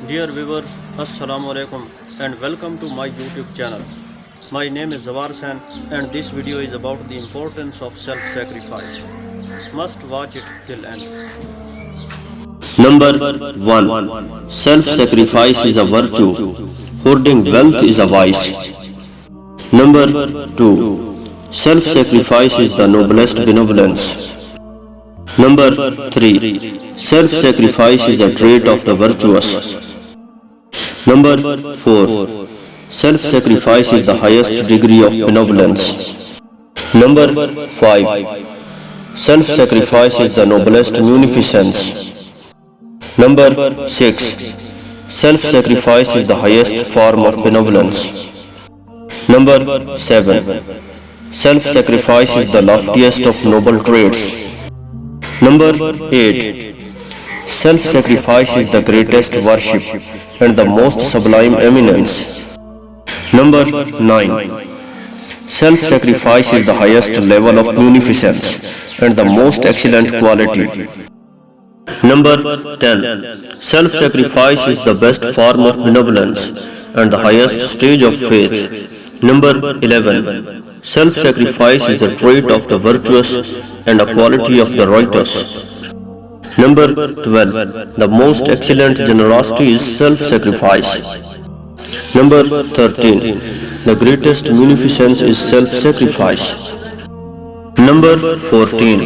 Dear viewers, Assalamu alaikum and welcome to my YouTube channel. My name is Zawar Hussain and this video is about the importance of self-sacrifice. Must watch it till end. Number 1. Self-sacrifice is a virtue. Hoarding wealth is a vice. Number 2. Self-sacrifice is the noblest benevolence. Number 3. Self-sacrifice is a trait of the virtuous. Number 4. Self-sacrifice is the highest degree of benevolence. Number 5. Self-sacrifice is the noblest munificence. Number 6. Self-sacrifice is the highest form of benevolence. Number 7. Self-sacrifice is the loftiest of noble traits. Number 8. Self-sacrifice is the greatest worship and the most sublime eminence. Number 9. Self-sacrifice is the highest level of munificence and the most excellent quality. Number 10. Self-sacrifice is the best form of benevolence and the highest stage of faith. Number 11. Self-sacrifice is a trait of the virtuous and a quality of the righteous. Number 12. The most excellent generosity is self-sacrifice. Number 13. The greatest munificence is self-sacrifice. Number 14.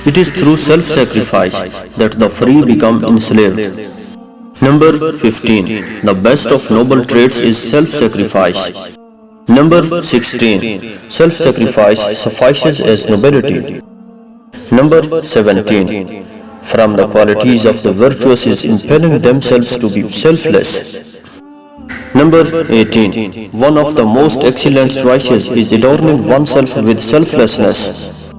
It is through self-sacrifice that the free become enslaved. Number 15. The best of noble traits is self-sacrifice. Number 16. Self-sacrifice suffices as nobility. Number 17. From the qualities of the virtuous is impelling themselves to be selfless. Number 18. One of the most excellent vices is adorning oneself with selflessness.